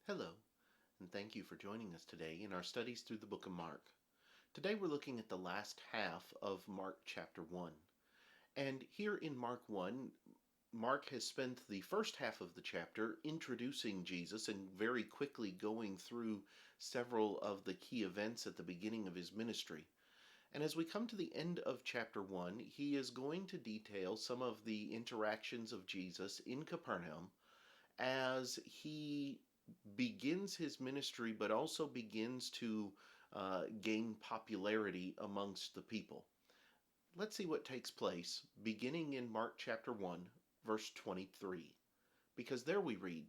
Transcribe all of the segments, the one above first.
Hello, and thank you for joining us today in our studies through the book of Mark. Today we're looking at the last half of Mark chapter 1. And here in Mark 1, Mark has spent the first half of the chapter introducing Jesus and very quickly going through several of the key events at the beginning of his ministry. And as we come to the end of chapter 1, he is going to detail some of the interactions of Jesus in Capernaum as he begins his ministry, but also begins to gain popularity amongst the people. Let's see what takes place beginning in Mark chapter 1, verse 23. Because there we read,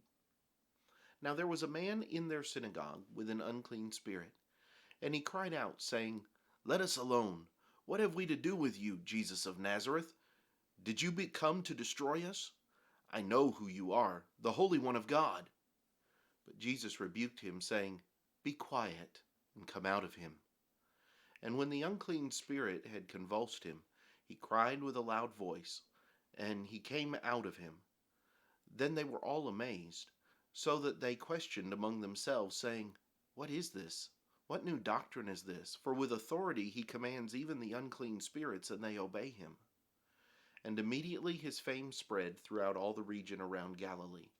"Now there was a man in their synagogue with an unclean spirit, and he cried out, saying, 'Let us alone. What have we to do with you, Jesus of Nazareth? Did you come to destroy us? I know who you are, the Holy One of God.' But Jesus rebuked him, saying, 'Be quiet, and come out of him.' And when the unclean spirit had convulsed him, he cried with a loud voice, and he came out of him. Then they were all amazed, so that they questioned among themselves, saying, 'What is this? What new doctrine is this? For with authority he commands even the unclean spirits, and they obey him.' And immediately his fame spread throughout all the region around Galilee.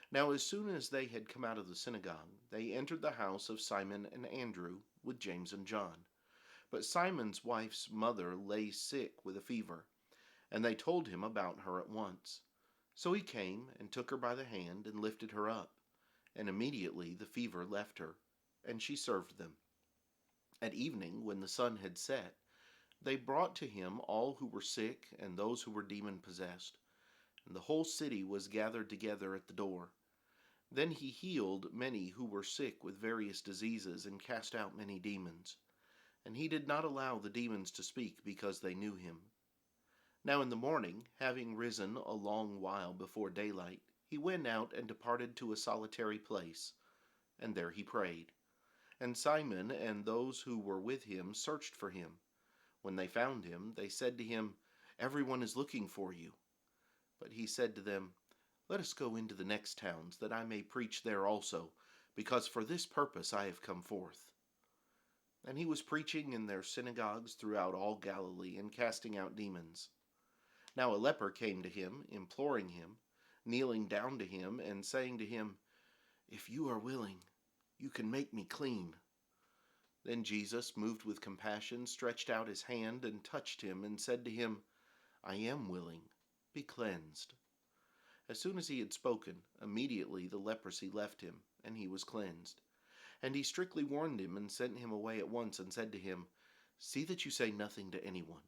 Now as soon as they had come out of the synagogue, they entered the house of Simon and Andrew with James and John. But Simon's wife's mother lay sick with a fever, and they told him about her at once. So he came and took her by the hand and lifted her up, and immediately the fever left her, and she served them. At evening, when the sun had set, they brought to him all who were sick and those who were demon-possessed, and the whole city was gathered together at the door. Then he healed many who were sick with various diseases and cast out many demons. And he did not allow the demons to speak because they knew him. Now in the morning, having risen a long while before daylight, he went out and departed to a solitary place, and there he prayed. And Simon and those who were with him searched for him. When they found him, they said to him, 'Everyone is looking for you.' But he said to them, 'Let us go into the next towns, that I may preach there also, because for this purpose I have come forth.' And he was preaching in their synagogues throughout all Galilee, and casting out demons. Now a leper came to him, imploring him, kneeling down to him, and saying to him, 'If you are willing, you can make me clean.' Then Jesus, moved with compassion, stretched out his hand and touched him, and said to him, 'I am willing, be cleansed.' As soon as he had spoken, immediately the leprosy left him, and he was cleansed. And he strictly warned him and sent him away at once, and said to him, 'See that you say nothing to anyone,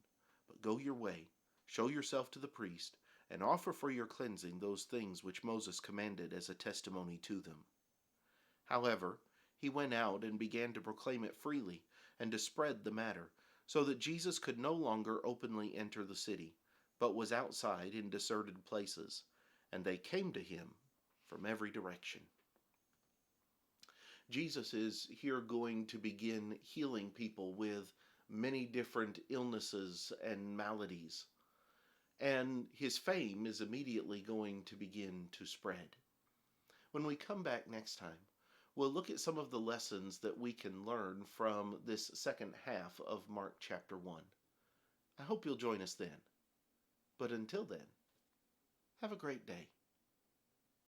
but go your way, show yourself to the priest, and offer for your cleansing those things which Moses commanded as a testimony to them.' However, he went out and began to proclaim it freely, and to spread the matter, so that Jesus could no longer openly enter the city, but was outside in deserted places, and they came to him from every direction. Jesus is here going to begin healing people with many different illnesses and maladies, and his fame is immediately going to begin to spread. When we come back next time, we'll look at some of the lessons that we can learn from this second half of Mark chapter 1. I hope you'll join us then. But until then, have a great day.